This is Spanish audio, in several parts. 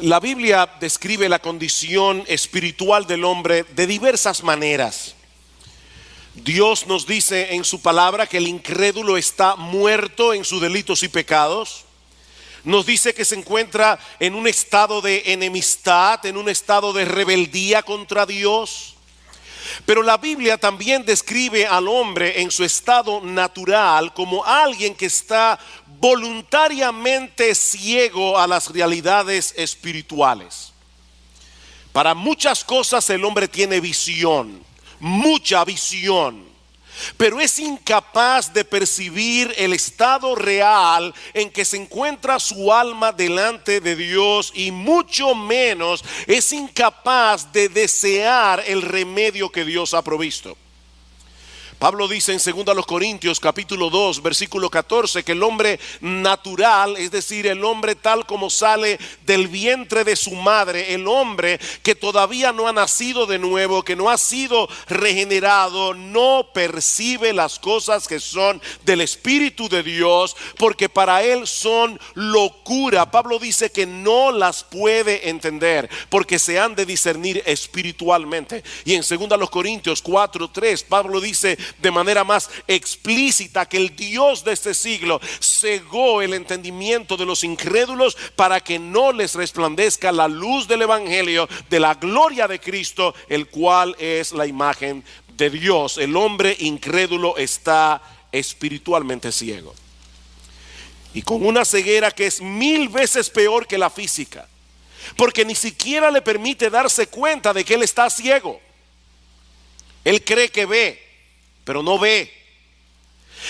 La Biblia describe la condición espiritual del hombre de diversas maneras. Dios nos dice en su palabra que el incrédulo está muerto en sus delitos y pecados. Nos dice que se encuentra en un estado de enemistad, en un estado de rebeldía contra Dios. Pero la Biblia también describe al hombre en su estado natural como alguien que está voluntariamente ciego a las realidades espirituales. Para muchas cosas el hombre tiene visión, mucha visión, pero es incapaz de percibir el estado real en que se encuentra su alma delante de Dios, y mucho menos es incapaz de desear el remedio que Dios ha provisto. Pablo dice en 2 Corintios capítulo 2 versículo 14 que el hombre natural, es decir, el hombre tal como sale del vientre de su madre, el hombre que todavía no ha nacido de nuevo, que no ha sido regenerado, no percibe las cosas que son del Espíritu de Dios, porque para él son locura. Pablo dice que no las puede entender porque se han de discernir espiritualmente. Y en 2 Corintios 4:3 Pablo dice de manera más explícita que el Dios de este siglo cegó el entendimiento de los incrédulos para que no les resplandezca la luz del evangelio de la gloria de Cristo, el cual es la imagen de Dios. El hombre incrédulo está espiritualmente ciego, y con una ceguera que es 1000 veces peor que la física, porque ni siquiera le permite darse cuenta de que él está ciego. Él cree que ve, pero no ve.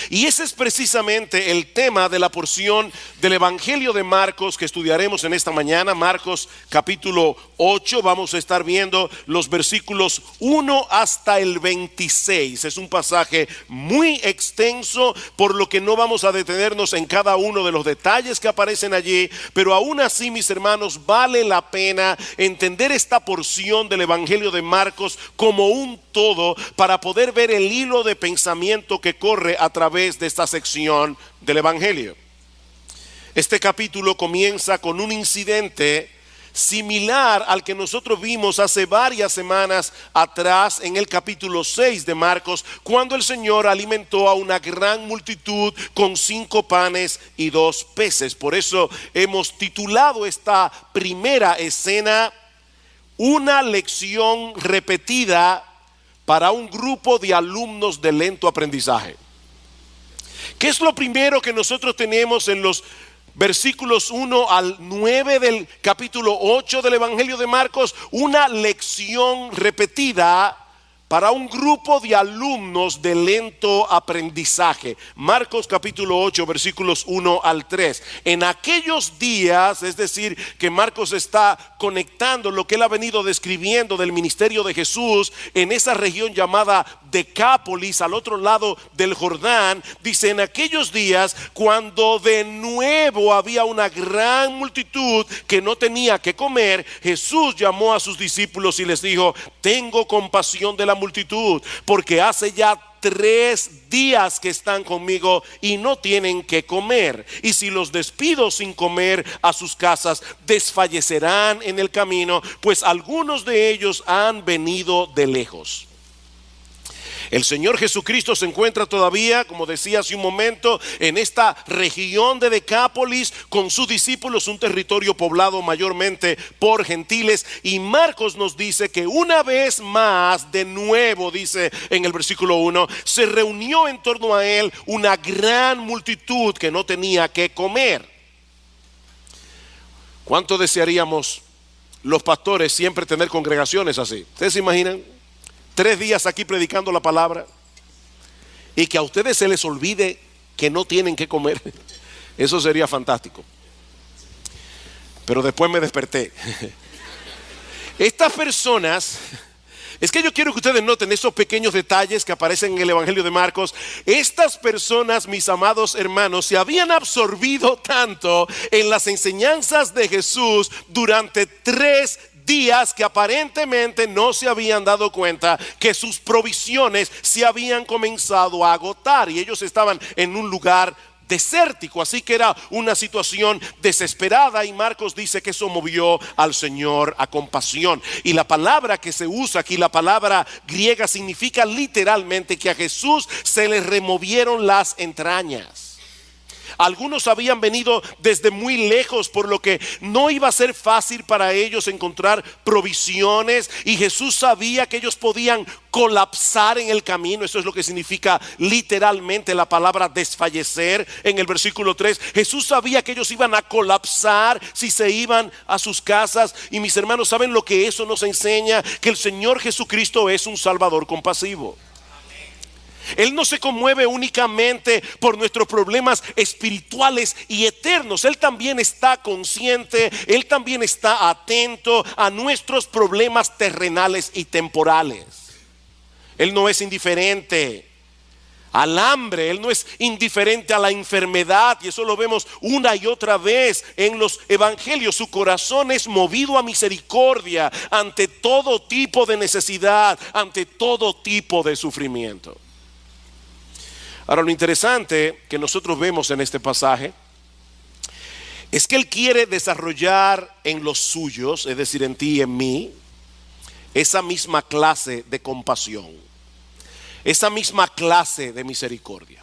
Y ese es precisamente el tema de la porción del Evangelio de Marcos que estudiaremos en esta mañana. Marcos capítulo 8, vamos a estar viendo los versículos 1 hasta el 26. Es un pasaje muy extenso, por lo que no vamos a detenernos en cada uno de los detalles que aparecen allí, pero aún así, mis hermanos, vale la pena entender esta porción del Evangelio de Marcos como un todo para poder ver el hilo de pensamiento que corre a través de esta sección del Evangelio. Este capítulo comienza con un incidente similar al que nosotros vimos hace varias semanas atrás en el capítulo 6 de Marcos, cuando el Señor alimentó a una gran multitud con 5 panes y 2 peces. Por eso hemos titulado esta primera escena "Una lección repetida para un grupo de alumnos de lento aprendizaje". ¿Qué es lo primero que nosotros tenemos en los versículos 1 al 9 del capítulo 8 del Evangelio de Marcos? Una lección repetida para un grupo de alumnos de lento aprendizaje. Marcos capítulo 8 versículos 1 al 3. En aquellos días, es decir, que Marcos está conectando lo que él ha venido describiendo del ministerio de Jesús en esa región llamada Decápolis, al otro lado del Jordán. Dice: en aquellos días, cuando de nuevo había una gran multitud que no tenía que comer, Jesús llamó a sus discípulos y les dijo: tengo compasión de la multitud, porque hace ya 3 días que están conmigo y no tienen que comer. Y si los despido sin comer a sus casas, desfallecerán en el camino, pues algunos de ellos han venido de lejos. El Señor Jesucristo se encuentra todavía, como decía hace un momento, en esta región de Decápolis con sus discípulos, un territorio poblado mayormente por gentiles. Y Marcos nos dice que una vez más, de nuevo, dice en el versículo 1, se reunió en torno a él una gran multitud que no tenía que comer. ¿Cuánto desearíamos los pastores siempre tener congregaciones así? ¿Ustedes se imaginan? 3 días aquí predicando la palabra y que a ustedes se les olvide que no tienen que comer. Eso sería fantástico. Pero después me desperté. Estas personas, es que yo quiero que ustedes noten esos pequeños detalles que aparecen en el Evangelio de Marcos. Estas personas, mis amados hermanos, se habían absorbido tanto en las enseñanzas de Jesús durante 3 días que aparentemente no se habían dado cuenta que sus provisiones se habían comenzado a agotar, y ellos estaban en un lugar desértico, así que era una situación desesperada, y Marcos dice que eso movió al Señor a compasión. Y la palabra que se usa aquí, la palabra griega, significa literalmente que a Jesús se le removieron las entrañas. Algunos habían venido desde muy lejos, por lo que no iba a ser fácil para ellos encontrar provisiones, y Jesús sabía que ellos podían colapsar en el camino. Eso es lo que significa literalmente la palabra desfallecer en el versículo 3. Jesús sabía que ellos iban a colapsar si se iban a sus casas. Y mis hermanos, ¿saben lo que eso nos enseña? Que el Señor Jesucristo es un Salvador compasivo. Él no se conmueve únicamente por nuestros problemas espirituales y eternos. Él también está consciente, Él también está atento a nuestros problemas terrenales y temporales. Él no es indiferente al hambre, Él no es indiferente a la enfermedad, y eso lo vemos una y otra vez en los evangelios. Su corazón es movido a misericordia ante todo tipo de necesidad, ante todo tipo de sufrimiento. Ahora, lo interesante que nosotros vemos en este pasaje es que Él quiere desarrollar en los suyos, es decir, en ti y en mí, esa misma clase de compasión, esa misma clase de misericordia.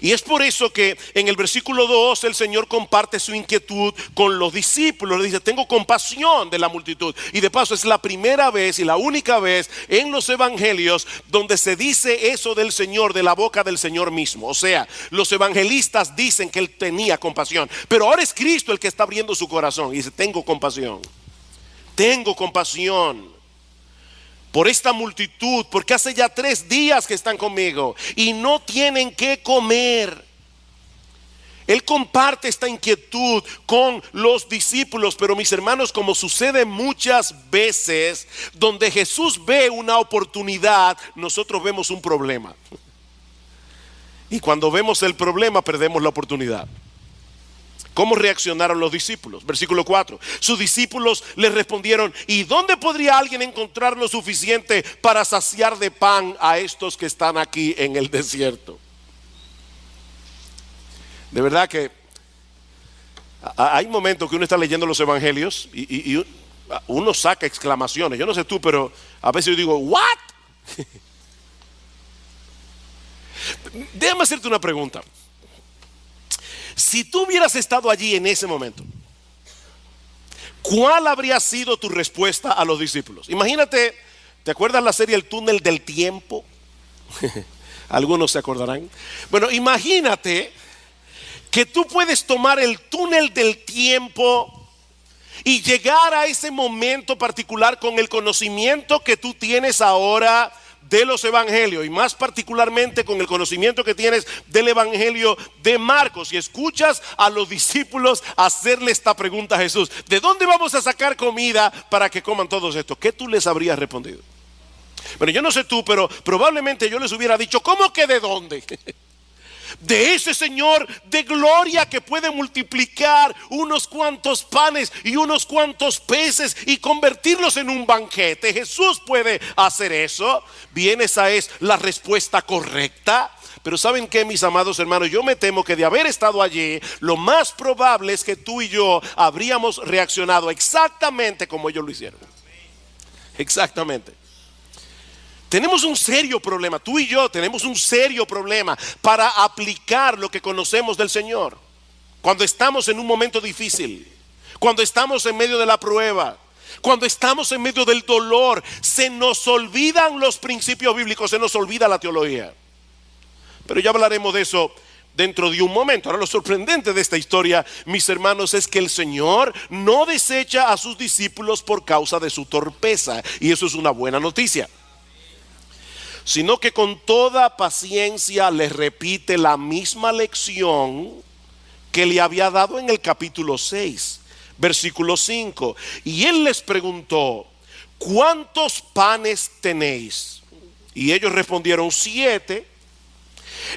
Y es por eso que en el versículo 2 el Señor comparte su inquietud con los discípulos. Le dice: tengo compasión de la multitud. Y de paso es la primera vez y la única vez en los evangelios donde se dice eso del Señor, de la boca del Señor mismo. O sea, los evangelistas dicen que Él tenía compasión, pero ahora es Cristo el que está abriendo su corazón y dice: tengo compasión por esta multitud, porque hace ya 3 días que están conmigo y no tienen que comer. Él comparte esta inquietud con los discípulos. Pero mis hermanos, como sucede muchas veces, donde Jesús ve una oportunidad, nosotros vemos un problema. Y cuando vemos el problema, perdemos la oportunidad. ¿Cómo reaccionaron los discípulos? Versículo 4. Sus discípulos les respondieron: ¿y dónde podría alguien encontrar lo suficiente para saciar de pan a estos que están aquí en el desierto? De verdad que hay momentos que uno está leyendo los evangelios y uno saca exclamaciones. Yo no sé tú, pero a veces yo digo: ¿what? Déjame hacerte una pregunta. Si tú hubieras estado allí en ese momento, ¿cuál habría sido tu respuesta a los discípulos? Imagínate, ¿te acuerdas la serie El túnel del tiempo? Algunos se acordarán. Bueno, imagínate que tú puedes tomar el túnel del tiempo y llegar a ese momento particular con el conocimiento que tú tienes ahora de los evangelios, y más particularmente con el conocimiento que tienes del evangelio de Marcos, y escuchas a los discípulos hacerle esta pregunta a Jesús: ¿de dónde vamos a sacar comida para que coman todos estos? ¿Qué tú les habrías respondido? Bueno, yo no sé tú, pero probablemente yo les hubiera dicho: ¿cómo que de dónde? De ese Señor de gloria que puede multiplicar unos cuantos panes y unos cuantos peces y convertirlos en un banquete. Jesús puede hacer eso. Bien, esa es la respuesta correcta. Pero ¿saben qué, mis amados hermanos? Yo me temo que de haber estado allí, lo más probable es que tú y yo habríamos reaccionado exactamente como ellos lo hicieron. Exactamente. Tenemos un serio problema, tú y yo tenemos un serio problema para aplicar lo que conocemos del Señor. Cuando estamos en un momento difícil, cuando estamos en medio de la prueba, cuando estamos en medio del dolor, se nos olvidan los principios bíblicos, se nos olvida la teología. Pero ya hablaremos de eso dentro de un momento. Ahora, lo sorprendente de esta historia, mis hermanos, es que el Señor no desecha a sus discípulos por causa de su torpeza, y eso es una buena noticia, sino que con toda paciencia les repite la misma lección que le había dado en el capítulo 6, versículo 5. Y Él les preguntó: ¿cuántos panes tenéis? Y ellos respondieron: 7.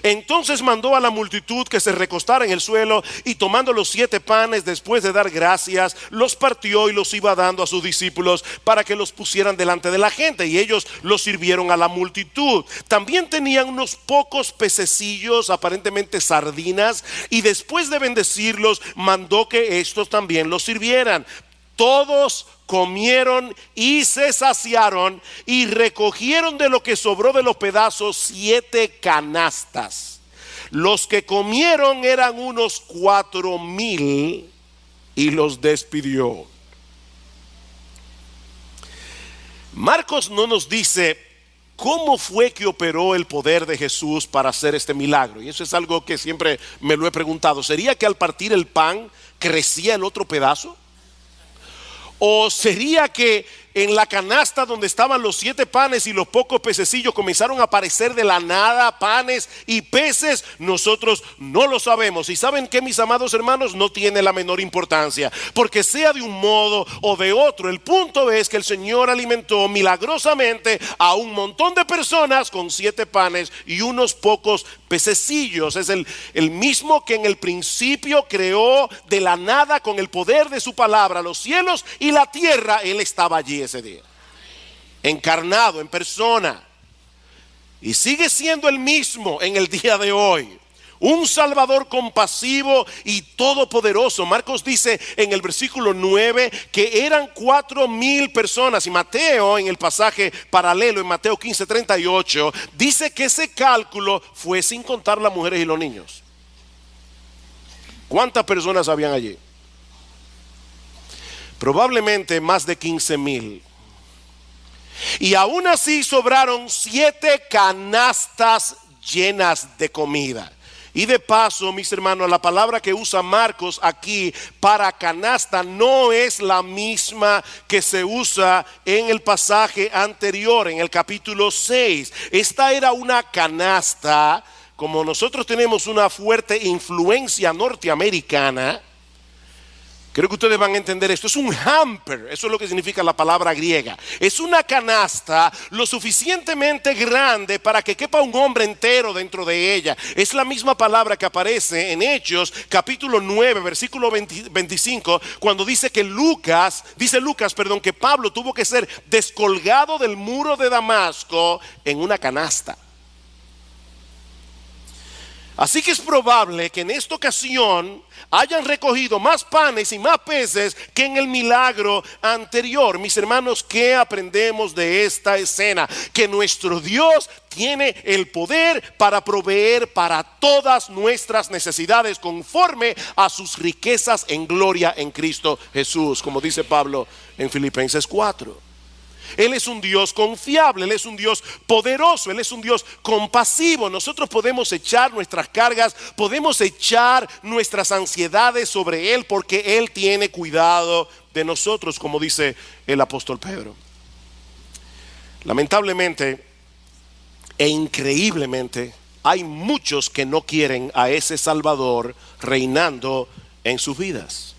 Entonces mandó a la multitud que se recostara en el suelo, y tomando los 7 panes, después de dar gracias, los partió y los iba dando a sus discípulos para que los pusieran delante de la gente, y ellos los sirvieron a la multitud. También tenían unos pocos pececillos, aparentemente sardinas, y después de bendecirlos mandó que estos también los sirvieran. Todos comieron y se saciaron, y recogieron de lo que sobró de los pedazos 7 canastas. Los que comieron eran unos 4,000, y los despidió. Marcos no nos dice cómo fue que operó el poder de Jesús para hacer este milagro, y eso es algo que siempre me lo he preguntado. ¿Sería que al partir el pan crecía el otro pedazo? ¿O sería que en la canasta donde estaban los 7 panes y los pocos pececillos comenzaron a aparecer de la nada panes y peces? Nosotros no lo sabemos. Y ¿saben qué, mis amados hermanos? No tiene la menor importancia, porque sea de un modo o de otro, el punto es que el Señor alimentó milagrosamente a un montón de personas con 7 panes y unos pocos pececillos. Es el mismo que en el principio creó de la nada con el poder de su palabra los cielos y la tierra. Él estaba allí ese día, encarnado en persona, y sigue siendo el mismo en el día de hoy. Un Salvador compasivo y todopoderoso. Marcos dice en el versículo 9 que eran 4,000 personas, y Mateo, en el pasaje paralelo en Mateo 15:38, dice que ese cálculo fue sin contar las mujeres y los niños. ¿Cuántas personas habían allí? Probablemente más de 15,000. Y aún así sobraron 7 canastas llenas de comida. Y de paso, mis hermanos, la palabra que usa Marcos aquí para canasta no es la misma que se usa en el pasaje anterior, en el capítulo 6. Esta era una canasta, como nosotros tenemos una fuerte influencia norteamericana. Creo que ustedes van a entender esto. Es un hamper, eso es lo que significa la palabra griega. Es una canasta lo suficientemente grande para que quepa un hombre entero dentro de ella. Es la misma palabra que aparece en Hechos capítulo 9 versículo 25, cuando dice Lucas, que Pablo tuvo que ser descolgado del muro de Damasco en una canasta. Así que es probable que en esta ocasión hayan recogido más panes y más peces que en el milagro anterior. Mis hermanos, ¿qué aprendemos de esta escena? Que nuestro Dios tiene el poder para proveer para todas nuestras necesidades conforme a sus riquezas en gloria en Cristo Jesús, como dice Pablo en Filipenses 4. Él es un Dios confiable, Él es un Dios poderoso, Él es un Dios compasivo. Nosotros podemos echar nuestras cargas, podemos echar nuestras ansiedades sobre Él, porque Él tiene cuidado de nosotros, como dice el apóstol Pedro. Lamentablemente e increíblemente, hay muchos que no quieren a ese Salvador reinando en sus vidas.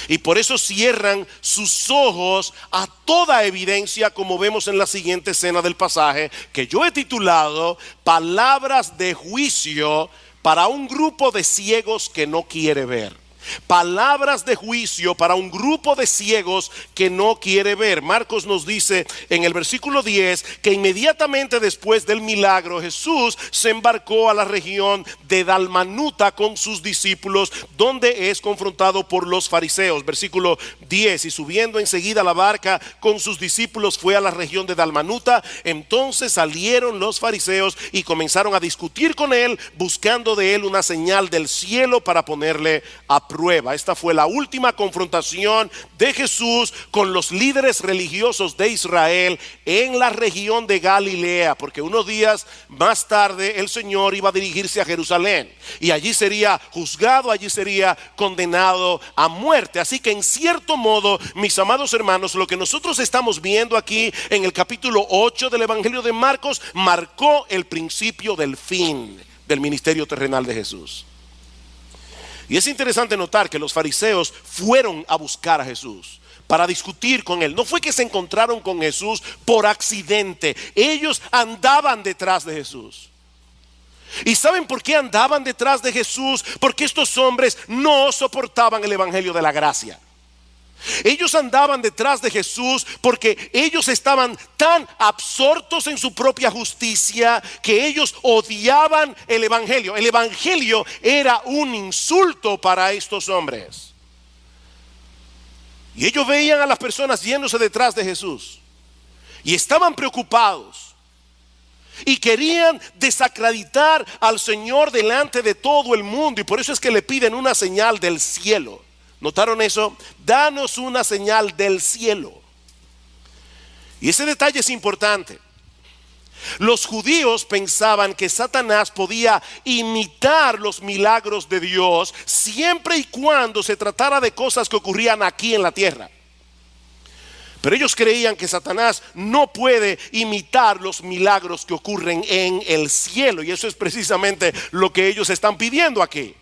Y por eso cierran sus ojos a toda evidencia, como vemos en la siguiente escena del pasaje, que yo he titulado Palabras de juicio para un grupo de ciegos que no quiere ver. Palabras de juicio para un grupo de ciegos que no quiere ver. Marcos nos dice en el versículo 10 que inmediatamente después del milagro Jesús se embarcó a la región de Dalmanuta con sus discípulos, donde es confrontado por los fariseos. Versículo 10: y subiendo enseguida a la barca con sus discípulos fue a la región de Dalmanuta. Entonces salieron los fariseos y comenzaron a discutir con él, buscando de él una señal del cielo para ponerle a prueba. Esta fue la última confrontación de Jesús con los líderes religiosos de Israel en la región de Galilea, porque unos días más tarde el Señor iba a dirigirse a Jerusalén y allí sería juzgado, allí sería condenado a muerte. Así que en cierto modo, mis amados hermanos, lo que nosotros estamos viendo aquí en el capítulo 8 del Evangelio de Marcos marcó el principio del fin del ministerio terrenal de Jesús. Y es interesante notar que los fariseos fueron a buscar a Jesús para discutir con él. No fue que se encontraron con Jesús por accidente. Ellos andaban detrás de Jesús. ¿Y saben por qué andaban detrás de Jesús? Porque estos hombres no soportaban el evangelio de la gracia. Ellos andaban detrás de Jesús porque ellos estaban tan absortos en su propia justicia que ellos odiaban el evangelio. El evangelio era un insulto para estos hombres. Y ellos veían a las personas yéndose detrás de Jesús y estaban preocupados y querían desacreditar al Señor delante de todo el mundo. Y por eso es que le piden una señal del cielo. ¿Notaron eso? Danos una señal del cielo. Y ese detalle es importante. Los judíos pensaban que Satanás podía imitar los milagros de Dios siempre y cuando se tratara de cosas que ocurrían aquí en la tierra. Pero ellos creían que Satanás no puede imitar los milagros que ocurren en el cielo. Y eso es precisamente lo que ellos están pidiendo aquí.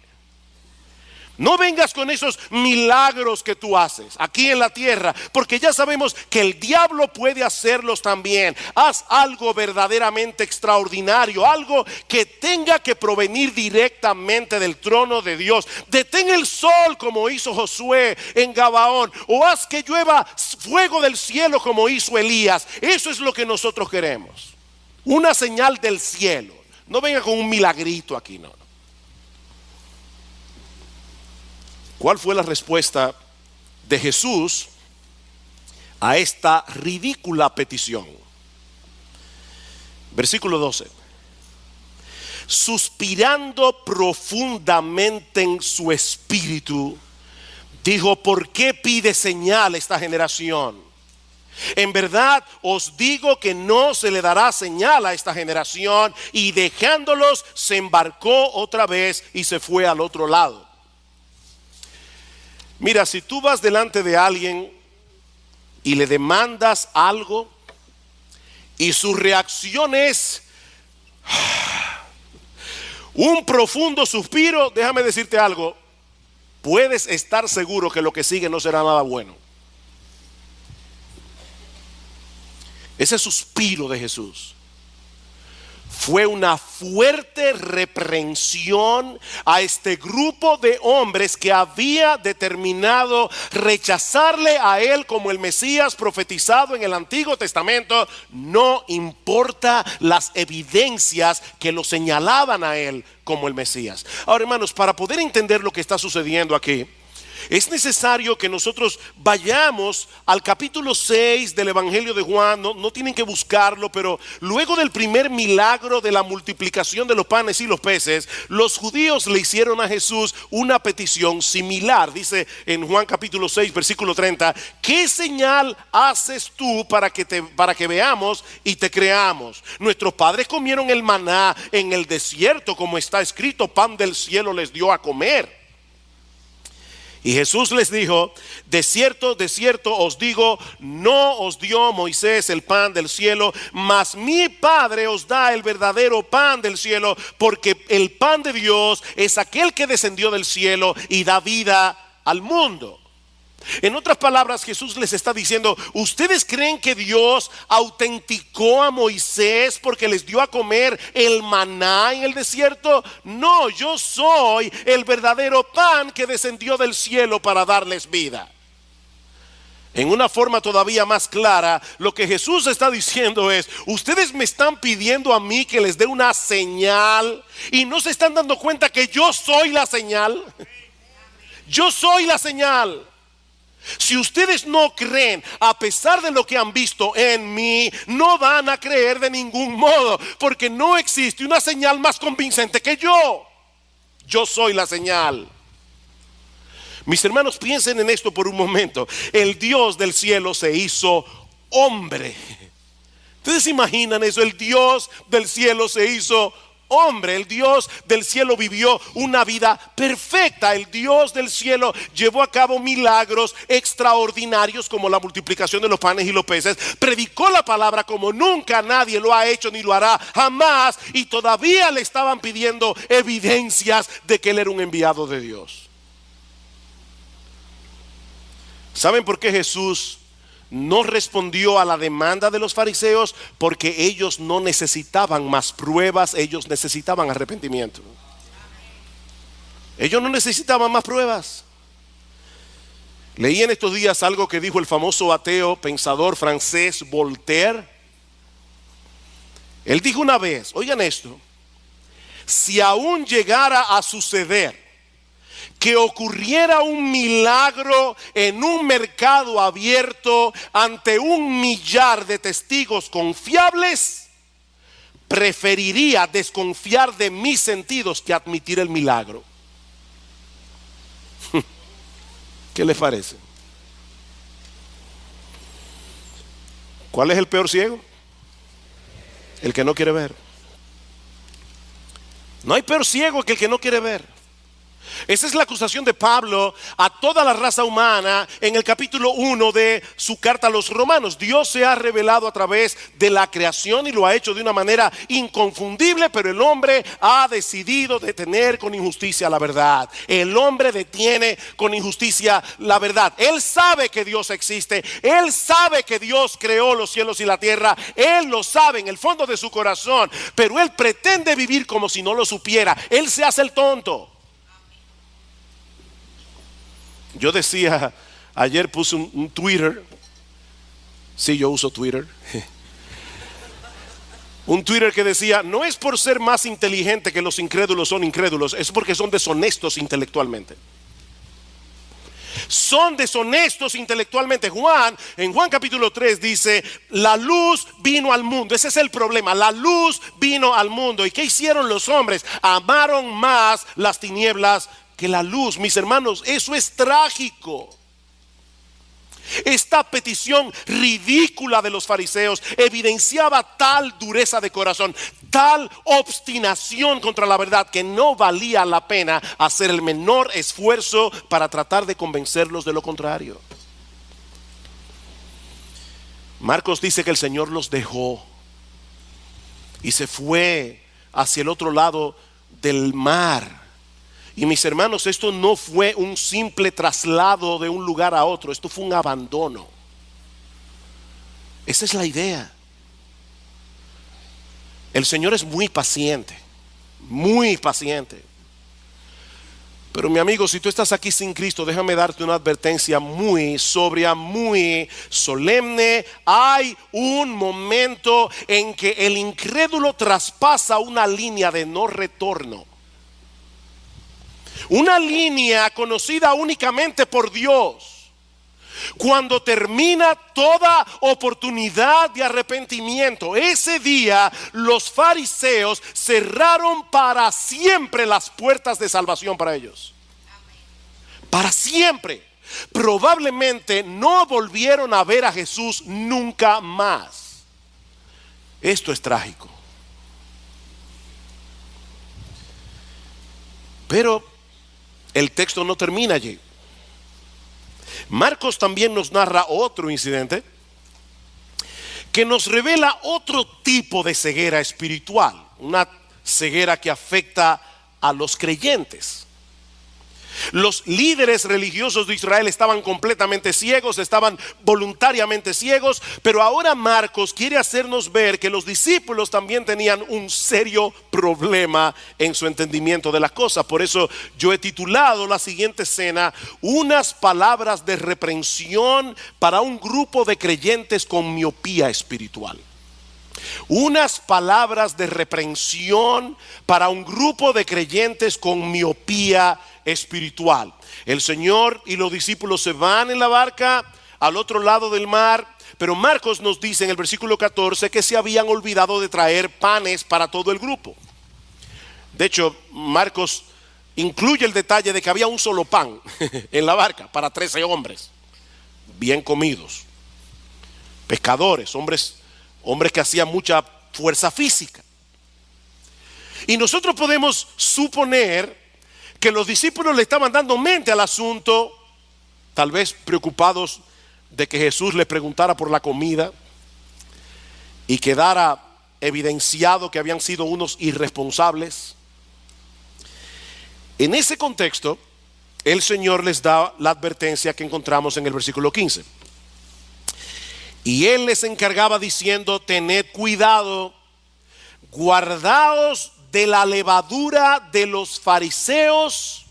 No vengas con esos milagros que tú haces aquí en la tierra, porque ya sabemos que el diablo puede hacerlos también. Haz algo verdaderamente extraordinario, algo que tenga que provenir directamente del trono de Dios. Detén el sol como hizo Josué en Gabaón, o haz que llueva fuego del cielo como hizo Elías. Eso es lo que nosotros queremos, una señal del cielo. No venga con un milagrito aquí, no. ¿Cuál fue la respuesta de Jesús a esta ridícula petición? Versículo 12. Suspirando profundamente en su espíritu, dijo: ¿por qué pide señal esta generación? En verdad os digo que no se le dará señal a esta generación. Y dejándolos, se embarcó otra vez y se fue al otro lado. Mira, si tú vas delante de alguien y le demandas algo y su reacción es un profundo suspiro, déjame decirte algo, puedes estar seguro que lo que sigue no será nada bueno. Ese suspiro de Jesús fue una fuerte reprensión a este grupo de hombres que había determinado rechazarle a él como el Mesías profetizado en el Antiguo Testamento. No importa las evidencias que lo señalaban a él como el Mesías. Ahora, hermanos, para poder entender lo que está sucediendo aquí, es necesario que nosotros vayamos al capítulo 6 del Evangelio de Juan. No tienen que buscarlo, pero luego del primer milagro de la multiplicación de los panes y los peces, los judíos le hicieron a Jesús una petición similar. Dice en Juan capítulo 6 versículo 30: ¿qué señal haces tú para que veamos y te creamos? Nuestros padres comieron el maná en el desierto, como está escrito: pan del cielo les dio a comer. Y Jesús les dijo: de cierto, de cierto os digo, no os dio Moisés el pan del cielo, mas mi Padre os da el verdadero pan del cielo, porque el pan de Dios es aquel que descendió del cielo y da vida al mundo. En otras palabras, Jesús les está diciendo: ¿ustedes creen que Dios autenticó a Moisés porque les dio a comer el maná en el desierto? No, yo soy el verdadero pan que descendió del cielo para darles vida. En una forma todavía más clara, lo que Jesús está diciendo es: ustedes me están pidiendo a mí que les dé una señal y no se están dando cuenta que yo soy la señal. Yo soy la señal. Si ustedes no creen a pesar de lo que han visto en mí, no van a creer de ningún modo, porque no existe una señal más convincente que yo. Yo soy la señal. Mis hermanos, piensen en esto por un momento. El Dios del cielo se hizo hombre. ¿Ustedes se imaginan eso? El Dios del cielo se hizo hombre. El Dios del cielo vivió una vida perfecta. El Dios del cielo llevó a cabo milagros extraordinarios como la multiplicación de los panes y los peces. Predicó la palabra como nunca nadie lo ha hecho ni lo hará jamás. Y todavía le estaban pidiendo evidencias de que él era un enviado de Dios. ¿Saben por qué Jesús no respondió a la demanda de los fariseos porque ellos no necesitaban más pruebas, ellos necesitaban arrepentimiento. Ellos no necesitaban más pruebas. Leí en estos días algo que dijo el famoso ateo pensador francés Voltaire. Él dijo una vez, oigan esto, si aún llegara a suceder que ocurriera un milagro en un mercado abierto ante 1,000,000 de testigos confiables, preferiría desconfiar de mis sentidos que admitir el milagro. ¿Qué les parece? ¿Cuál es el peor ciego? El que no quiere ver. No hay peor ciego que el que no quiere ver. Esa es la acusación de Pablo a toda la raza humana en el capítulo 1 de su carta a los romanos. Dios se ha revelado a través de la creación y lo ha hecho de una manera inconfundible, pero el hombre ha decidido detener con injusticia la verdad. El hombre detiene con injusticia la verdad. Él sabe que Dios existe, él sabe que Dios creó los cielos y la tierra, él lo sabe en el fondo de su corazón, pero él pretende vivir como si no lo supiera. Él se hace el tonto. Yo decía, ayer puse un Twitter. Sí, yo uso Twitter. Un Twitter que decía, no es por ser más inteligente que los incrédulos son incrédulos, es porque son deshonestos intelectualmente. Son deshonestos intelectualmente. En Juan capítulo 3 dice, la luz vino al mundo. Ese es el problema, la luz vino al mundo. ¿Y qué hicieron los hombres? Amaron más las tinieblas que la luz. Mis hermanos, eso es trágico. Esta petición ridícula de los fariseos evidenciaba tal dureza de corazón, tal obstinación contra la verdad, que no valía la pena hacer el menor esfuerzo para tratar de convencerlos de lo contrario. Marcos dice que el Señor los dejó y se fue hacia el otro lado del mar. Y mis hermanos, esto no fue un simple traslado de un lugar a otro, esto fue un abandono. Esa es la idea. El Señor es muy paciente, muy paciente. Pero mi amigo, si tú estás aquí sin Cristo, déjame darte una advertencia muy sobria, muy solemne. Hay un momento en que el incrédulo traspasa una línea de no retorno. Una línea conocida únicamente por Dios. Cuando termina toda oportunidad de arrepentimiento, ese día los fariseos cerraron para siempre las puertas de salvación para ellos. Para siempre. Probablemente no volvieron a ver a Jesús nunca más. Esto es trágico. Pero el texto no termina allí. Marcos también nos narra otro incidente que nos revela otro tipo de ceguera espiritual, una ceguera que afecta a los creyentes. Los líderes religiosos de Israel estaban completamente ciegos, estaban voluntariamente ciegos, pero ahora Marcos quiere hacernos ver que los discípulos también tenían un serio problema en su entendimiento de las cosas. Por eso yo he titulado la siguiente escena, unas palabras de reprensión para un grupo de creyentes con miopía espiritual. Unas palabras de reprensión para un grupo de creyentes con miopía espiritual. El Señor y los discípulos se van en la barca al otro lado del mar, pero Marcos nos dice en el versículo 14 que se habían olvidado de traer panes para todo el grupo. De hecho, Marcos incluye el detalle de que había un solo pan en la barca para 13 hombres, bien comidos, pescadores, hombres que hacían mucha fuerza física. Y nosotros podemos suponer que los discípulos le estaban dando mente al asunto, tal vez preocupados de que Jesús les preguntara por la comida y quedara evidenciado que habían sido unos irresponsables. En ese contexto, el Señor les da la advertencia que encontramos en el versículo 15. Y él les encargaba diciendo: tened cuidado, guardaos de la levadura de los fariseos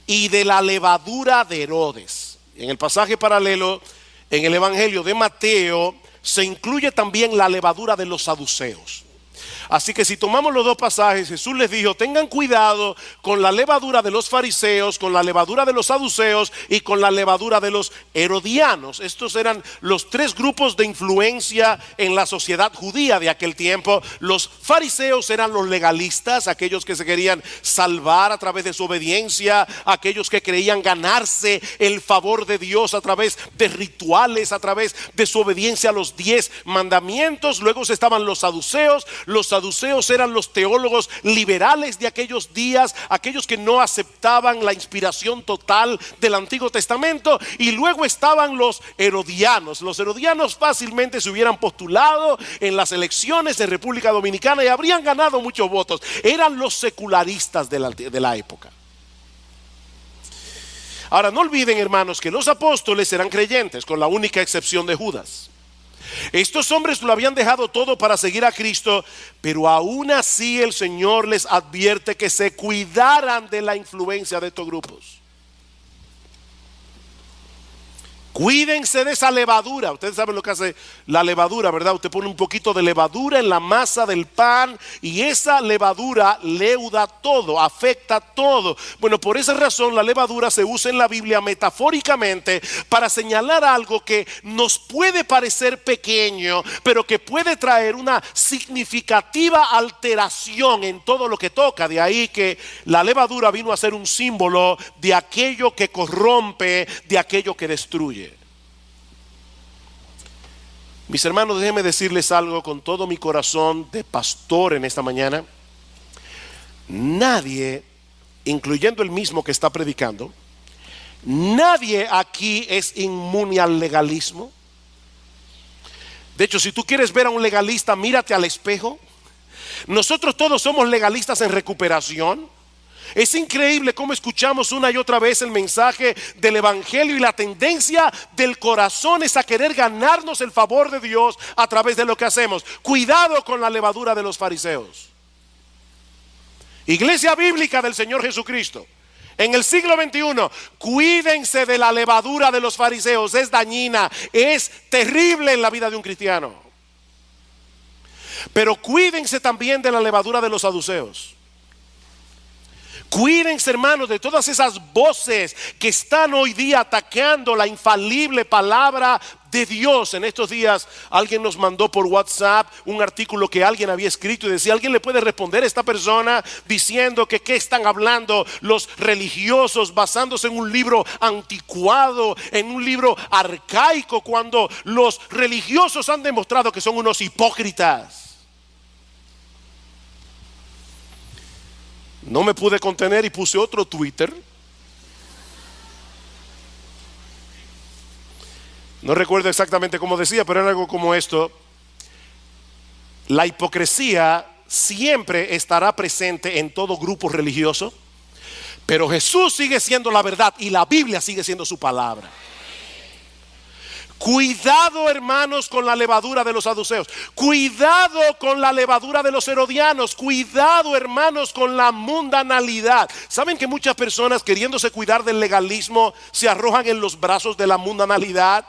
y de la levadura de Herodes. En el pasaje paralelo, en el Evangelio de Mateo, se incluye también la levadura de los saduceos. Así que si tomamos los dos pasajes, Jesús les dijo: tengan cuidado con la levadura de los fariseos, con la levadura de los saduceos y con la levadura de los herodianos. Estos eran los tres grupos de influencia en la sociedad judía de aquel tiempo. Los fariseos eran los legalistas, aquellos que se querían salvar a través de su obediencia, aquellos que creían ganarse el favor de Dios a través de rituales, a través de su obediencia a los 10 mandamientos. Luego estaban los saduceos. Los saduceos eran los teólogos liberales de aquellos días, aquellos que no aceptaban la inspiración total del Antiguo Testamento. Y luego estaban los herodianos. Los herodianos fácilmente se hubieran postulado en las elecciones de República Dominicana y habrían ganado muchos votos. Eran los secularistas de la época. Ahora, no olviden, hermanos, que los apóstoles eran creyentes, con la única excepción de Judas. Estos hombres lo habían dejado todo para seguir a Cristo, pero aún así el Señor les advierte que se cuidaran de la influencia de estos grupos. Cuídense de esa levadura. Ustedes saben lo que hace la levadura, ¿verdad? Usted pone un poquito de levadura en la masa del pan y esa levadura leuda todo, afecta todo. Bueno, por esa razón la levadura se usa en la Biblia metafóricamente para señalar algo que nos puede parecer pequeño, pero que puede traer una significativa alteración en todo lo que toca. De ahí que la levadura vino a ser un símbolo de aquello que corrompe, de aquello que destruye. Mis hermanos, déjenme decirles algo con todo mi corazón de pastor en esta mañana. Nadie, incluyendo el mismo que está predicando, nadie aquí es inmune al legalismo. De hecho, si tú quieres ver a un legalista, mírate al espejo. Nosotros todos somos legalistas en recuperación. Es increíble cómo escuchamos una y otra vez el mensaje del evangelio y la tendencia del corazón es a querer ganarnos el favor de Dios a través de lo que hacemos. Cuidado con la levadura de los fariseos. Iglesia bíblica del Señor Jesucristo, en el siglo XXI, cuídense de la levadura de los fariseos. Es dañina, es terrible en la vida de un cristiano. Pero cuídense también de la levadura de los saduceos. Cuídense, hermanos, de todas esas voces que están hoy día atacando la infalible palabra de Dios. En estos días alguien nos mandó por WhatsApp un artículo que alguien había escrito y decía: ¿alguien le puede responder a esta persona diciendo que qué están hablando los religiosos basándose en un libro anticuado, en un libro arcaico, cuando los religiosos han demostrado que son unos hipócritas? No me pude contener y puse otro Twitter. No recuerdo exactamente cómo decía, pero era algo como esto: la hipocresía siempre estará presente en todo grupo religioso, pero Jesús sigue siendo la verdad y la Biblia sigue siendo su palabra. Cuidado, hermanos, con la levadura de los saduceos. Cuidado con la levadura de los herodianos. Cuidado, hermanos, con la mundanalidad. ¿Saben que muchas personas, queriéndose cuidar del legalismo, se arrojan en los brazos de la mundanalidad?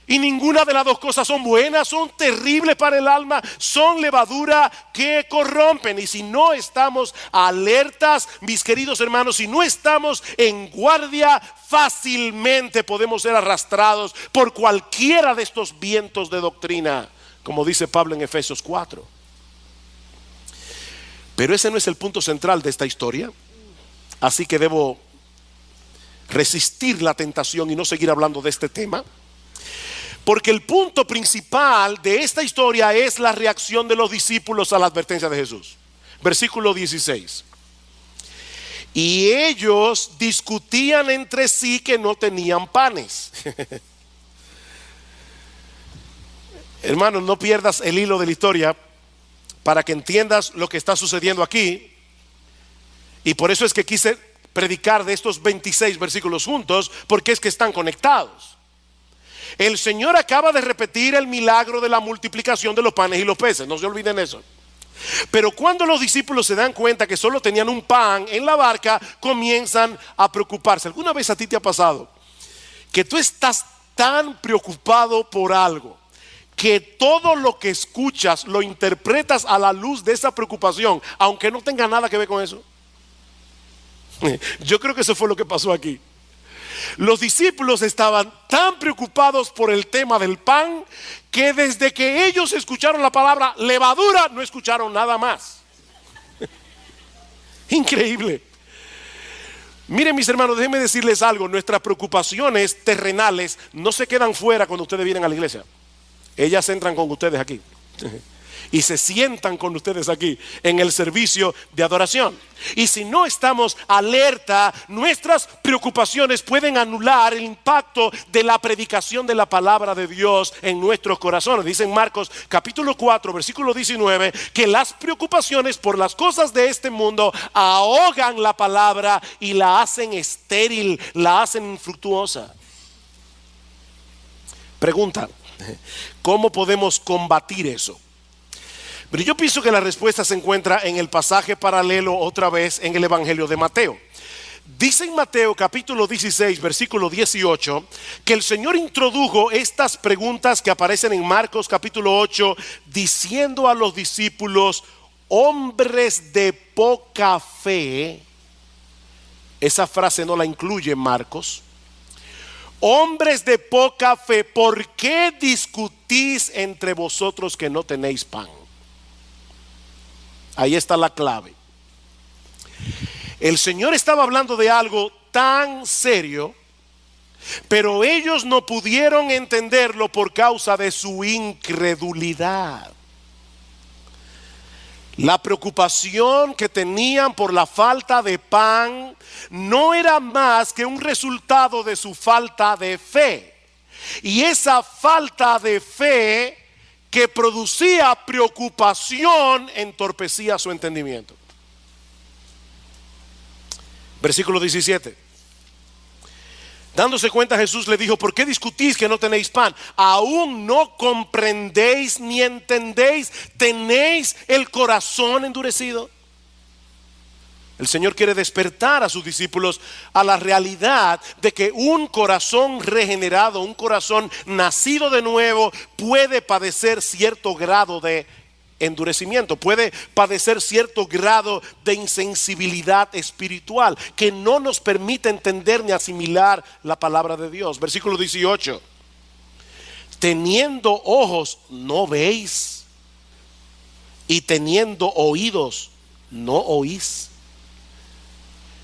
Y ninguna de las dos cosas son buenas, son terribles para el alma, son levadura que corrompen. Y si no estamos alertas, mis queridos hermanos, si no estamos en guardia, fácilmente podemos ser arrastrados por cualquiera de estos vientos de doctrina, como dice Pablo en Efesios 4. Pero ese no es el punto central de esta historia, así que debo resistir la tentación y no seguir hablando de este tema. Porque el punto principal de esta historia es la reacción de los discípulos a la advertencia de Jesús. Versículo 16. Y ellos discutían entre sí que no tenían panes. Hermanos, no pierdas el hilo de la historia para que entiendas lo que está sucediendo aquí. Y por eso es que quise predicar de estos 26 versículos juntos, porque es que están conectados. El Señor acaba de repetir el milagro de la multiplicación de los panes y los peces, no se olviden eso. Pero cuando los discípulos se dan cuenta que solo tenían un pan en la barca, comienzan a preocuparse. ¿Alguna vez a ti te ha pasado que tú estás tan preocupado por algo que todo lo que escuchas lo interpretas a la luz de esa preocupación, aunque no tenga nada que ver con eso? Yo creo que eso fue lo que pasó aquí. Los discípulos estaban tan preocupados por el tema del pan que desde que ellos escucharon la palabra levadura no escucharon nada más. Increíble. Miren, mis hermanos, déjenme decirles algo. Nuestras preocupaciones terrenales no se quedan fuera cuando ustedes vienen a la iglesia. Ellas entran con ustedes aquí y se sientan con ustedes aquí en el servicio de adoración. Y si no estamos alerta, nuestras preocupaciones pueden anular el impacto de la predicación de la palabra de Dios en nuestros corazones. Dice en Marcos capítulo 4 versículo 19 que las preocupaciones por las cosas de este mundo ahogan la palabra y la hacen estéril, la hacen infructuosa. Pregunta: ¿cómo podemos combatir eso? Pero yo pienso que la respuesta se encuentra en el pasaje paralelo otra vez en el Evangelio de Mateo. Dice en Mateo capítulo 16 versículo 18 que el Señor introdujo estas preguntas que aparecen en Marcos capítulo 8, diciendo a los discípulos: hombres de poca fe. Esa frase no la incluye Marcos. Hombres de poca fe, ¿por qué discutís entre vosotros que no tenéis pan? Ahí está la clave. El Señor estaba hablando de algo tan serio, pero ellos no pudieron entenderlo por causa de su incredulidad. La preocupación que tenían por la falta de pan no era más que un resultado de su falta de fe. Y esa falta de fe que producía preocupación entorpecía su entendimiento. Versículo 17. Dándose cuenta, Jesús le dijo: ¿por qué discutís que no tenéis pan? ¿Aún no comprendéis ni entendéis? ¿Tenéis el corazón endurecido? El Señor quiere despertar a sus discípulos a la realidad de que un corazón regenerado, un corazón nacido de nuevo, puede padecer cierto grado de endurecimiento, puede padecer cierto grado de insensibilidad espiritual que no nos permite entender ni asimilar la palabra de Dios. Versículo 18. Teniendo ojos no veis, y teniendo oídos no oís.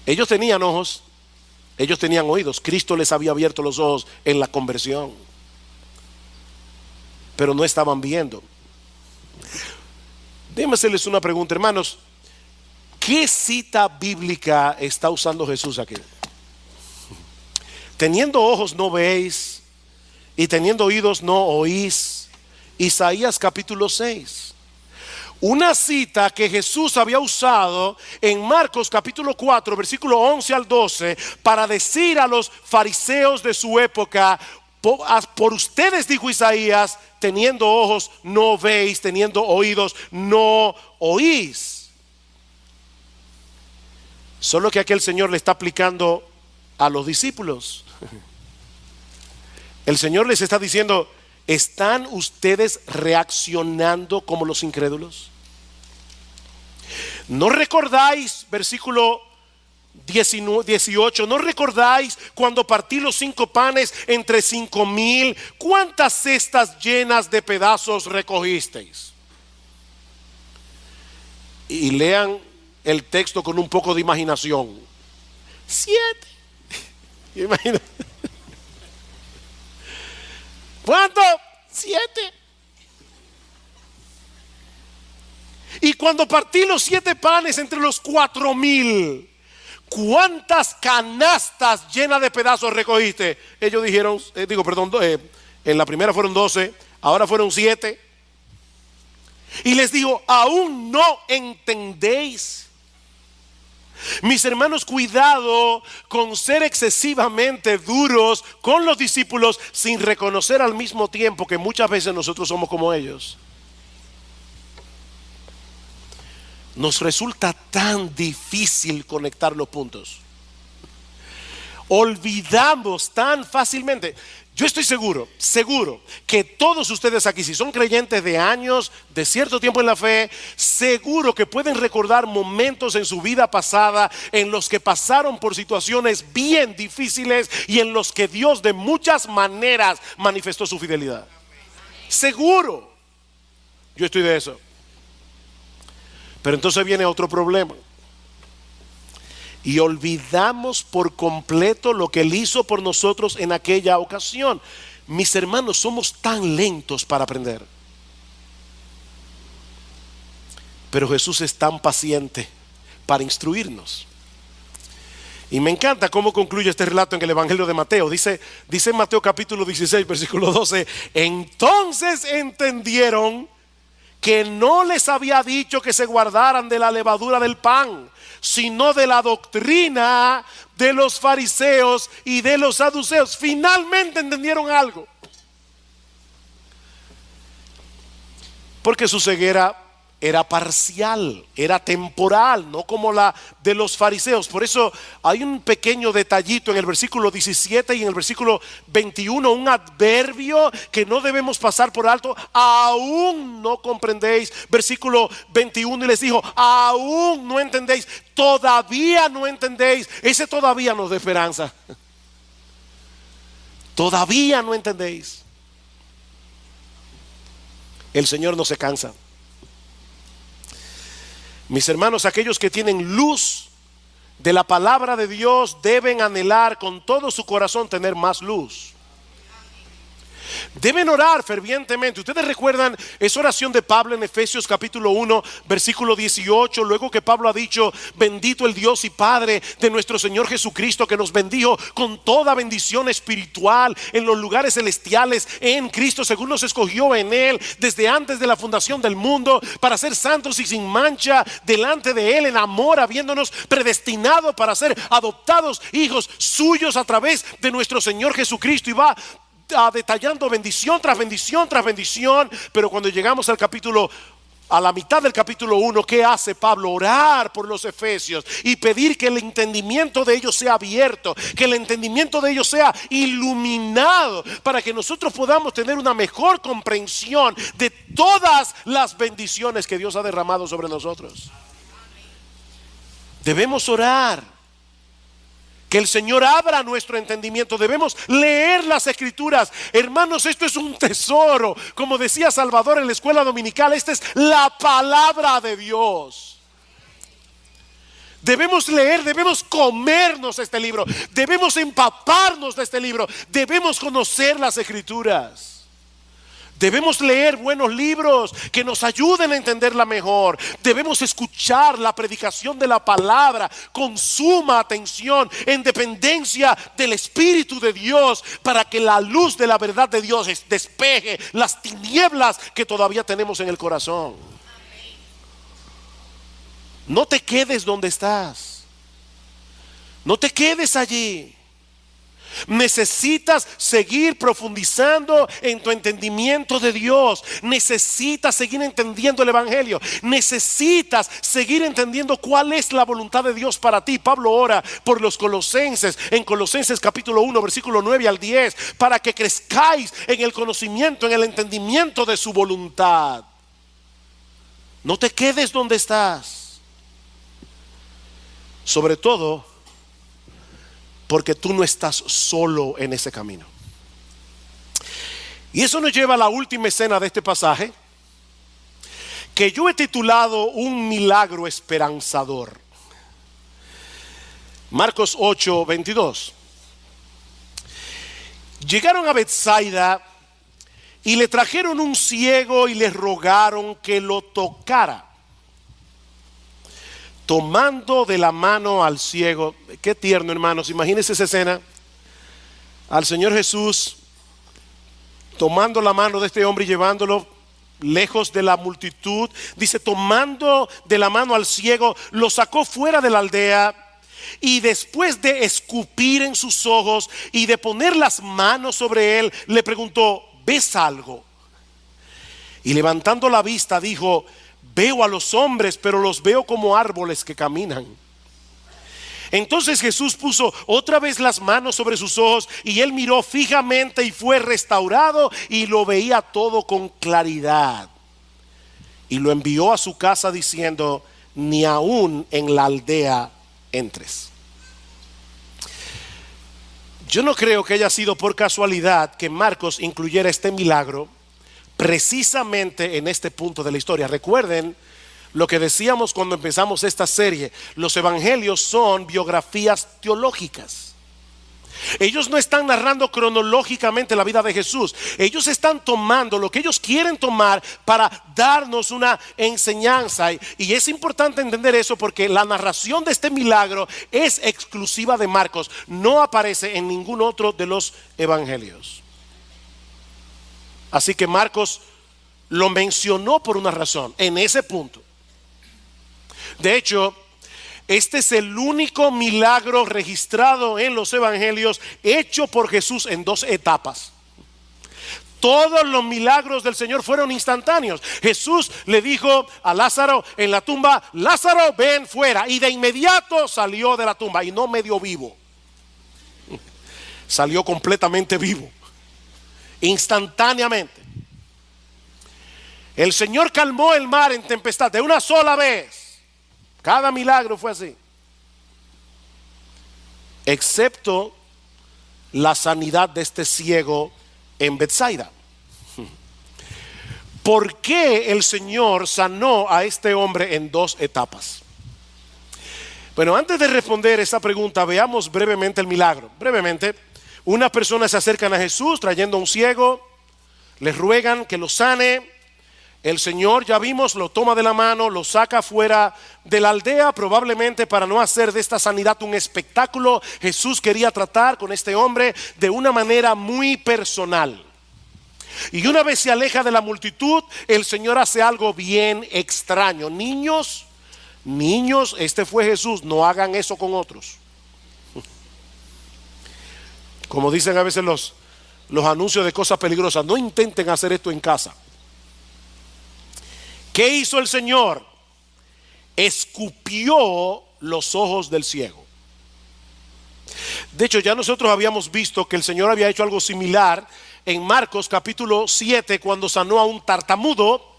Ellos tenían ojos, ellos tenían oídos. Cristo les había abierto los ojos en la conversión, pero no estaban viendo. Déjenme hacerles una pregunta, hermanos. ¿Qué cita bíblica está usando Jesús aquí? Teniendo ojos no veis, y teniendo oídos no oís. Isaías capítulo 6. Una cita que Jesús había usado en Marcos capítulo 4 versículo 11 al 12 para decir a los fariseos de su época: por ustedes, dijo Isaías, teniendo ojos no veis, teniendo oídos no oís. Solo que aquí el Señor le está aplicando a los discípulos. El Señor les está diciendo: ¿están ustedes reaccionando como los incrédulos? ¿No recordáis, versículo 18, no recordáis cuando partí los 5 panes entre 5,000? ¿Cuántas cestas llenas de pedazos recogisteis? Y lean el texto con un poco de imaginación. 7. Imagina. ¿Cuánto? 7. Y cuando partí los 7 panes entre los 4,000, ¿cuántas canastas llenas de pedazos recogiste? Ellos dijeron, en la primera fueron 12, ahora fueron 7. Y les digo: ¿aún no entendéis? Mis hermanos, cuidado con ser excesivamente duros con los discípulos sin reconocer al mismo tiempo que muchas veces nosotros somos como ellos. Nos resulta tan difícil conectar los puntos. Olvidamos tan fácilmente. Yo estoy seguro que todos ustedes aquí, si son creyentes de años, de cierto tiempo en la fe, seguro que pueden recordar momentos en su vida pasada en los que pasaron por situaciones bien difíciles y en los que Dios de muchas maneras manifestó su fidelidad. Seguro. Yo estoy de eso. Pero entonces viene otro problema. Y olvidamos por completo lo que Él hizo por nosotros en aquella ocasión. Mis hermanos, somos tan lentos para aprender. Pero Jesús es tan paciente para instruirnos. Y me encanta cómo concluye este relato en el Evangelio de Mateo. Dice en Mateo capítulo 16, versículo 12: entonces entendieron que no les había dicho que se guardaran de la levadura del pan, sino de la doctrina de los fariseos y de los saduceos. Finalmente entendieron algo. Porque su ceguera era parcial, era temporal, no como la de los fariseos. Por eso hay un pequeño detallito en el versículo 17 y en el versículo 21, un adverbio que no debemos pasar por alto. Aún no comprendéis. Versículo 21, y les dijo: aún no entendéis, todavía no entendéis. Ese todavía nos da esperanza. Todavía no entendéis. El Señor no se cansa. Mis hermanos, aquellos que tienen luz de la palabra de Dios deben anhelar con todo su corazón tener más luz. Deben orar fervientemente. Ustedes recuerdan esa oración de Pablo en Efesios capítulo 1 versículo 18, luego que Pablo ha dicho: bendito el Dios y Padre de nuestro Señor Jesucristo, que nos bendijo con toda bendición espiritual en los lugares celestiales en Cristo, según nos escogió en Él desde antes de la fundación del mundo, para ser santos y sin mancha delante de Él en amor, habiéndonos predestinado para ser adoptados hijos suyos a través de nuestro Señor Jesucristo. Y va detallando bendición tras bendición tras bendición. Pero cuando llegamos a la mitad del capítulo 1, ¿qué hace Pablo? Orar por los efesios y pedir que el entendimiento de ellos sea abierto, que el entendimiento de ellos sea iluminado, para que nosotros podamos tener una mejor comprensión de todas las bendiciones que Dios ha derramado sobre nosotros. Debemos orar que el Señor abra nuestro entendimiento. Debemos leer las Escrituras. Hermanos, esto es un tesoro. Como decía Salvador en la escuela dominical, esta es la palabra de Dios. Debemos leer, debemos comernos este libro, debemos empaparnos de este libro, debemos conocer las Escrituras. Debemos leer buenos libros que nos ayuden a entenderla mejor. Debemos escuchar la predicación de la palabra con suma atención, en dependencia del Espíritu de Dios, para que la luz de la verdad de Dios despeje las tinieblas que todavía tenemos en el corazón. No te quedes donde estás. No te quedes allí. Necesitas seguir profundizando en tu entendimiento de Dios. Necesitas seguir entendiendo el Evangelio. Necesitas seguir entendiendo cuál es la voluntad de Dios para ti. Pablo ora por los colosenses en Colosenses capítulo 1 versículo 9 al 10, para que crezcáis en el conocimiento, en el entendimiento de su voluntad. No te quedes donde estás. Sobre todo porque tú no estás solo en ese camino. Y eso nos lleva a la última escena de este pasaje, que yo he titulado un milagro esperanzador. Marcos 8, 22. Llegaron a Betsaida y le trajeron un ciego y le rogaron que lo tocara. Tomando de la mano al ciego. Qué tierno, hermanos. Imagínense esa escena. Al Señor Jesús tomando la mano de este hombre y llevándolo lejos de la multitud, dice, tomando de la mano al ciego, lo sacó fuera de la aldea. Y después de escupir en sus ojos y de poner las manos sobre él, le preguntó, ¿ves algo? Y levantando la vista dijo, veo a los hombres, pero los veo como árboles que caminan. Entonces Jesús puso otra vez las manos sobre sus ojos y él miró fijamente y fue restaurado y lo veía todo con claridad. Y lo envió a su casa diciendo, ni aún en la aldea entres. Yo no creo que haya sido por casualidad que Marcos incluyera este milagro precisamente en este punto de la historia. Recuerden lo que decíamos cuando empezamos esta serie: los evangelios son biografías teológicas. Ellos no están narrando cronológicamente la vida de Jesús. Ellos están tomando lo que ellos quieren tomar para darnos una enseñanza. Y es importante entender eso porque la narración de este milagro es exclusiva de Marcos. No aparece en ningún otro de los evangelios. Así que Marcos lo mencionó por una razón, en ese punto. De hecho, este es el único milagro registrado en los evangelios hecho por Jesús en dos etapas. Todos los milagros del Señor fueron instantáneos. Jesús le dijo a Lázaro en la tumba, Lázaro, ven fuera. Y de inmediato salió de la tumba y no medio vivo. Salió completamente vivo. Instantáneamente. El Señor calmó el mar en tempestad de una sola vez. Cada milagro fue así, excepto la sanidad de este ciego en Betsaida. ¿Por qué el Señor sanó a este hombre en dos etapas? Bueno, antes de responder esa pregunta, veamos brevemente el milagro. Brevemente, unas personas se acercan a Jesús trayendo a un ciego, les ruegan que lo sane. El Señor, ya vimos, lo toma de la mano, lo saca fuera de la aldea, probablemente para no hacer de esta sanidad un espectáculo. Jesús quería tratar con este hombre de una manera muy personal. Y una vez se aleja de la multitud, el Señor hace algo bien extraño. Niños, este fue Jesús, no hagan eso con otros. Como dicen a veces los anuncios de cosas peligrosas, no intenten hacer esto en casa. ¿Qué hizo el Señor? Escupió los ojos del ciego. De hecho, ya nosotros habíamos visto que el Señor había hecho algo similar en Marcos capítulo 7 cuando sanó a un tartamudo.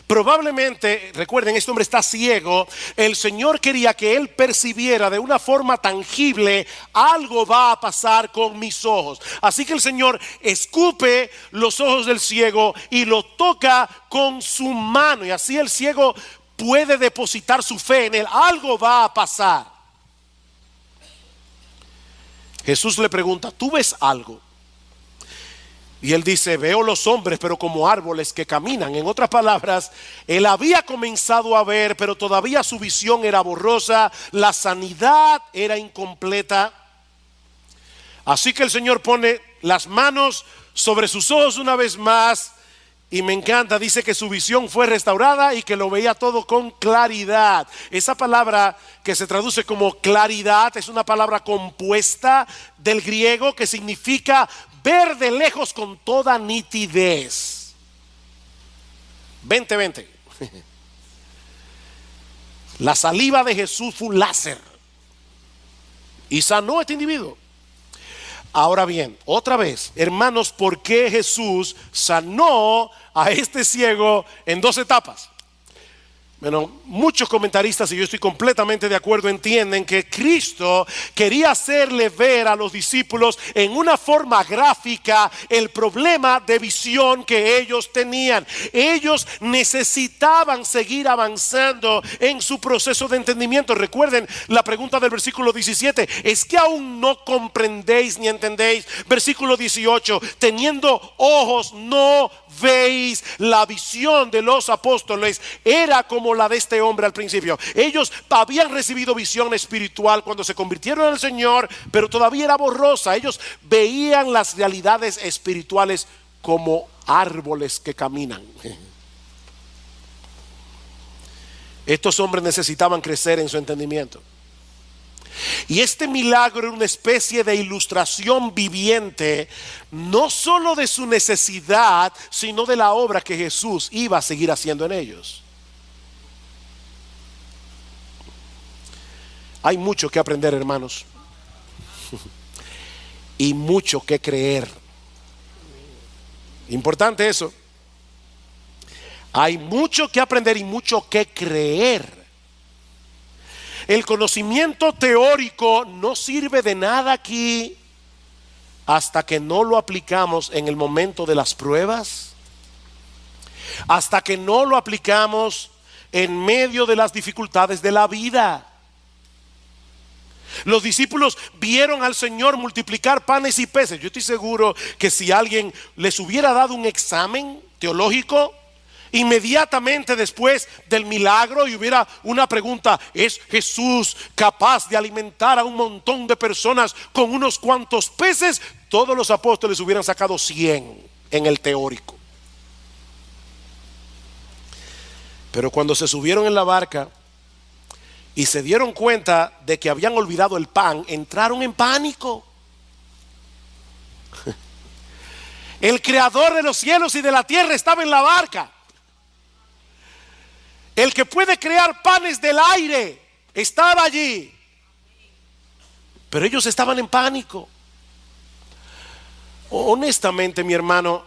Probablemente, recuerden, este hombre está ciego. El Señor quería que él percibiera de una forma tangible, algo va a pasar con mis ojos. Así que el Señor escupe los ojos del ciego y lo toca con su mano. Y así el ciego puede depositar su fe en él. Algo va a pasar. Jesús le pregunta, ¿tú ves algo? Y él dice, veo los hombres, pero como árboles que caminan. En otras palabras, él había comenzado a ver, pero todavía su visión era borrosa, la sanidad era incompleta. Así que el Señor pone las manos sobre sus ojos una vez más. Y me encanta, dice que su visión fue restaurada y que lo veía todo con claridad. Esa palabra que se traduce como claridad es una palabra compuesta del griego que significa ver de lejos con toda nitidez. 20. La saliva de Jesús fue un láser y sanó a este individuo. Ahora bien, otra vez, hermanos, ¿por qué Jesús sanó a este ciego en dos etapas? Bueno, muchos comentaristas, y yo estoy completamente de acuerdo, entienden que Cristo quería hacerle ver a los discípulos en una forma gráfica el problema de visión que ellos tenían. Ellos necesitaban seguir avanzando en su proceso de entendimiento. Recuerden la pregunta del versículo 17, ¿es que aún no comprendéis ni entendéis? Versículo 18, teniendo ojos no veis. La visión de los apóstoles era como la de este hombre al principio. Ellos habían recibido visión espiritual cuando se convirtieron al Señor, pero todavía era borrosa. Ellos veían las realidades espirituales como árboles que caminan. Estos hombres necesitaban crecer en su entendimiento. Y este milagro era una especie de ilustración viviente, no solo de su necesidad, sino de la obra que Jesús iba a seguir haciendo en ellos. Hay mucho que aprender, hermanos, y mucho que creer. Importante eso. Hay mucho que aprender y mucho que creer. El conocimiento teórico no sirve de nada aquí hasta que no lo aplicamos en el momento de las pruebas, hasta que no lo aplicamos en medio de las dificultades de la vida. Los discípulos vieron al Señor multiplicar panes y peces. Yo estoy seguro que si alguien les hubiera dado un examen teológico inmediatamente después del milagro y hubiera una pregunta: ¿es Jesús capaz de alimentar a un montón de personas con unos cuantos peces? Todos los apóstoles hubieran sacado 100 en el teórico. Pero cuando se subieron en la barca y se dieron cuenta de que habían olvidado el pan, entraron en pánico. El creador de los cielos y de la tierra estaba en la barca. El que puede crear panes del aire estaba allí. Pero ellos estaban en pánico. Honestamente, mi hermano,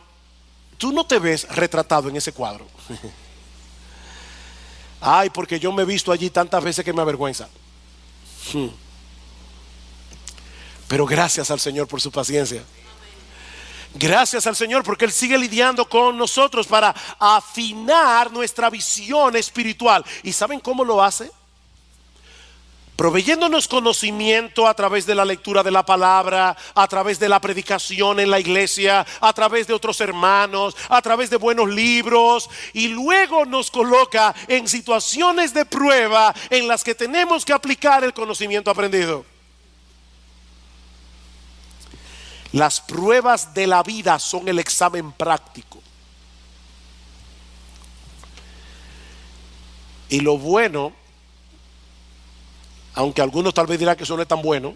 tú no te ves retratado en ese cuadro. Ay, porque yo me he visto allí tantas veces que me avergüenza. Pero gracias al Señor por su paciencia. Gracias al Señor porque Él sigue lidiando con nosotros para afinar nuestra visión espiritual. ¿Y saben cómo lo hace? Proveyéndonos conocimiento a través de la lectura de la palabra, a través de la predicación en la iglesia, a través de otros hermanos, a través de buenos libros, y luego nos coloca en situaciones de prueba en las que tenemos que aplicar el conocimiento aprendido. Las pruebas de la vida son el examen práctico. Y lo bueno, aunque algunos tal vez dirán que eso no es tan bueno,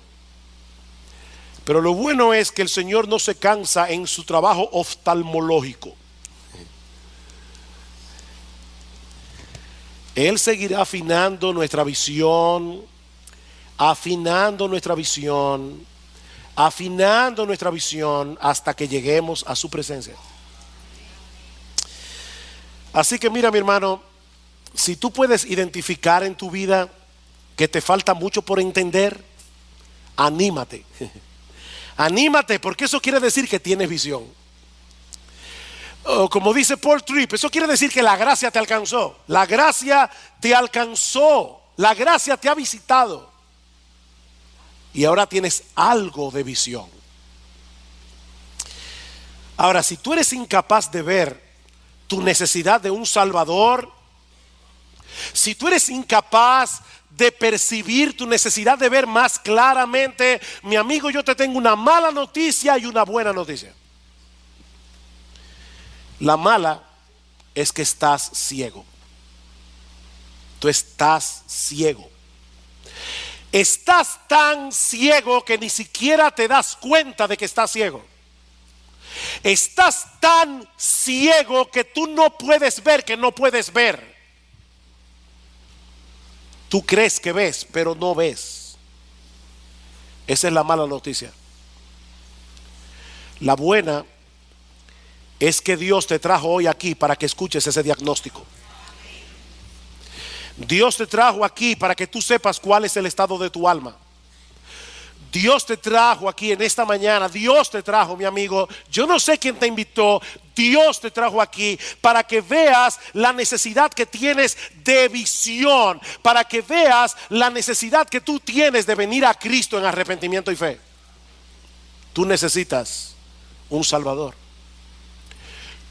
pero lo bueno es que el Señor no se cansa en su trabajo oftalmológico. Él seguirá afinando nuestra visión, afinando nuestra visión, afinando nuestra visión hasta que lleguemos a su presencia. Así que mira, mi hermano, si tú puedes identificar en tu vida que te falta mucho por entender, anímate. Anímate, porque eso quiere decir que tienes visión. O como dice Paul Tripp, eso quiere decir que la gracia te alcanzó. La gracia te alcanzó. La gracia te ha visitado. Y ahora tienes algo de visión. Ahora, si tú eres incapaz de ver tu necesidad de un Salvador, si tú eres incapaz de percibir tu necesidad de ver más claramente, mi amigo, yo te tengo una mala noticia y una buena noticia. La mala es que estás ciego. Tú estás ciego. Estás tan ciego que ni siquiera te das cuenta de que estás ciego. Estás tan ciego que tú no puedes ver que no puedes ver. Tú crees que ves, pero no ves. Esa es la mala noticia. La buena es que Dios te trajo hoy aquí para que escuches ese diagnóstico. Dios te trajo aquí para que tú sepas cuál es el estado de tu alma. Dios te trajo aquí en esta mañana. Dios te trajo, mi amigo. Yo no sé quién te invitó. Dios te trajo aquí para que veas la necesidad que tienes de visión, para que veas la necesidad que tú tienes de venir a Cristo en arrepentimiento y fe. Tú necesitas un Salvador.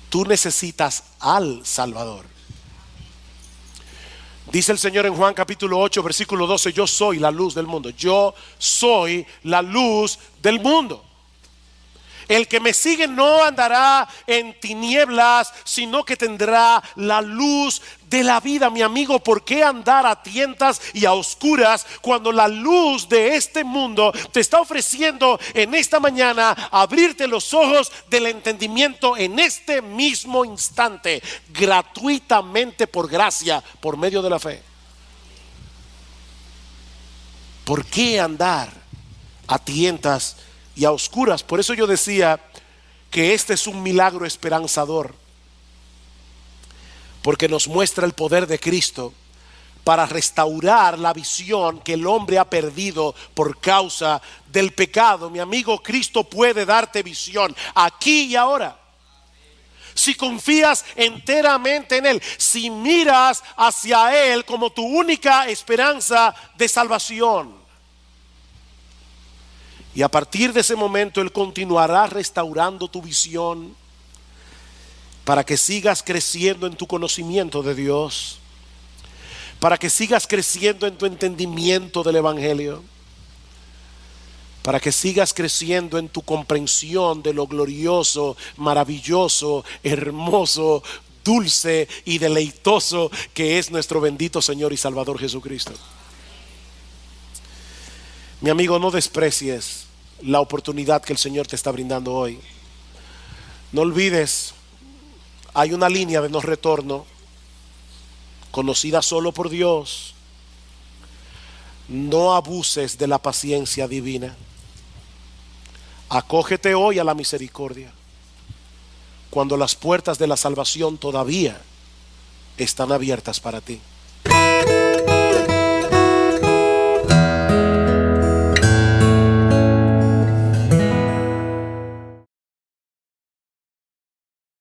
Tú necesitas al Salvador. Dice el Señor en Juan capítulo 8 versículo 12: yo soy la luz del mundo. Yo soy la luz del mundo. El que me sigue no andará en tinieblas, sino que tendrá la luz de la vida. Mi amigo, ¿por qué andar a tientas y a oscuras cuando la luz de este mundo te está ofreciendo en esta mañana abrirte los ojos del entendimiento en este mismo instante, gratuitamente, por gracia, por medio de la fe? ¿Por qué andar a tientas y a oscuras? Por eso yo decía que este es un milagro esperanzador, porque nos muestra el poder de Cristo para restaurar la visión que el hombre ha perdido por causa del pecado. Mi amigo, Cristo puede darte visión aquí y ahora, si confías enteramente en Él, si miras hacia Él como tu única esperanza de salvación. Y a partir de ese momento Él continuará restaurando tu visión para que sigas creciendo en tu conocimiento de Dios, para que sigas creciendo en tu entendimiento del Evangelio, para que sigas creciendo en tu comprensión de lo glorioso, maravilloso, hermoso, dulce y deleitoso que es nuestro bendito Señor y Salvador Jesucristo. Mi amigo, no desprecies la oportunidad que el Señor te está brindando hoy. No olvides, hay una línea de no retorno conocida solo por Dios. No abuses de la paciencia divina. Acógete hoy a la misericordia, cuando las puertas de la salvación todavía están abiertas para ti.